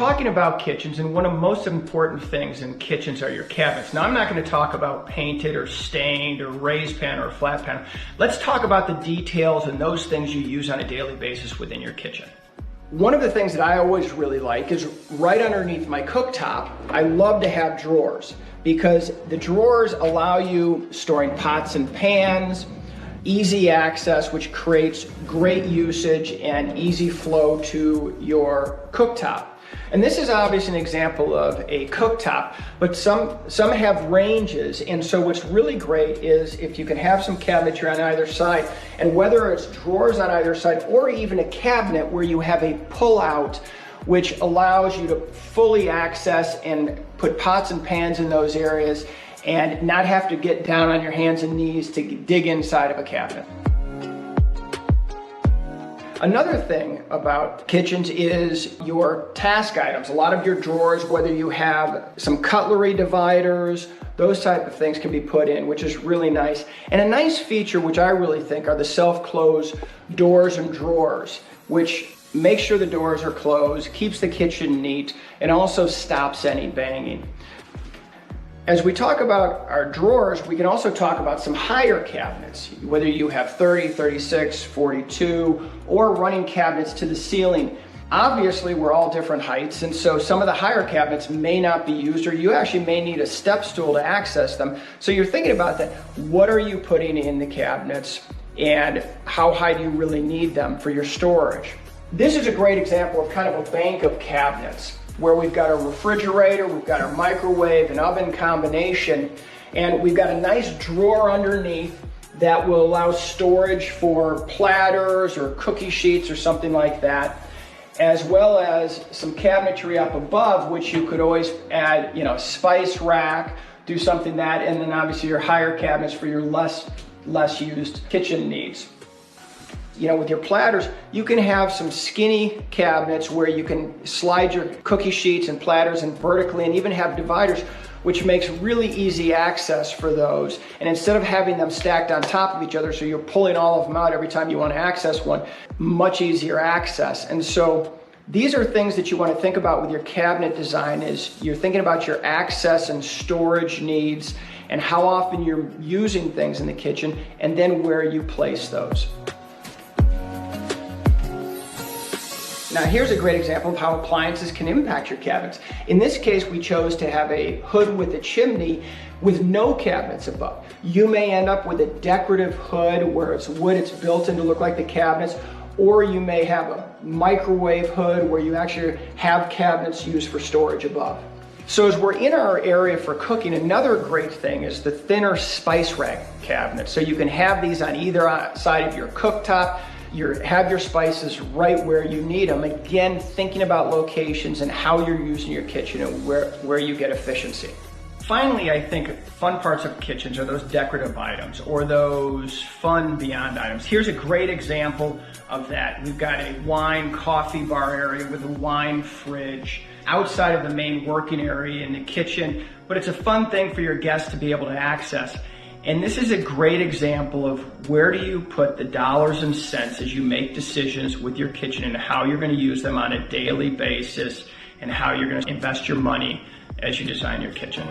talking about kitchens, and one of the most important things in kitchens are your cabinets. Now, I'm not going to talk about painted or stained or raised panel or flat panel. Let's talk about the details and those things you use on a daily basis within your kitchen. One of the things that I always really like is right underneath my cooktop, I love to have drawers, because the drawers allow you storing pots and pans, easy access, which creates great usage and easy flow to your cooktop. And this is obviously an example of a cooktop, but some have ranges, and so what's really great is if you can have some cabinetry on either side, and whether it's drawers on either side or even a cabinet where you have a pull-out which allows you to fully access and put pots and pans in those areas and not have to get down on your hands and knees to dig inside of a cabinet. Another thing about kitchens is your task items. A lot of your drawers, whether you have some cutlery dividers, those type of things can be put in, which is really nice. And a nice feature, which I really think, are the self-close doors and drawers, which make sure the doors are closed, keeps the kitchen neat, and also stops any banging. As we talk about our drawers, we can also talk about some higher cabinets, whether you have 30, 36, 42, or running cabinets to the ceiling. Obviously, we're all different heights, and so some of the higher cabinets may not be used, or you actually may need a step stool to access them. So you're thinking about that. What are you putting in the cabinets, and how high do you really need them for your storage? This is a great example of kind of a bank of cabinets, where we've got a refrigerator, we've got our microwave and oven combination, and we've got a nice drawer underneath that will allow storage for platters or cookie sheets or something like that, as well as some cabinetry up above, which you could always add, spice rack, do something that, and then obviously your higher cabinets for your less used kitchen needs. With your platters, you can have some skinny cabinets where you can slide your cookie sheets and platters in vertically, and even have dividers, which makes really easy access for those. And instead of having them stacked on top of each other, so you're pulling all of them out every time you want to access one, much easier access. And so these are things that you want to think about with your cabinet design, is you're thinking about your access and storage needs and how often you're using things in the kitchen, and then where you place those. Now here's a great example of how appliances can impact your cabinets. In this case, we chose to have a hood with a chimney with no cabinets above. You may end up with a decorative hood where it's wood, it's built in to look like the cabinets, or you may have a microwave hood where you actually have cabinets used for storage above. So as we're in our area for cooking, another great thing is the thinner spice rack cabinets. So you can have these on either side of your cooktop. Have your spices right where you need them. Again, thinking about locations and how you're using your kitchen and where you get efficiency. Finally, I think fun parts of kitchens are those decorative items or those fun beyond items. Here's a great example of that. We've got a wine coffee bar area with a wine fridge outside of the main working area in the kitchen, but it's a fun thing for your guests to be able to access. And this is a great example of where do you put the dollars and cents as you make decisions with your kitchen and how you're going to use them on a daily basis and how you're going to invest your money as you design your kitchen.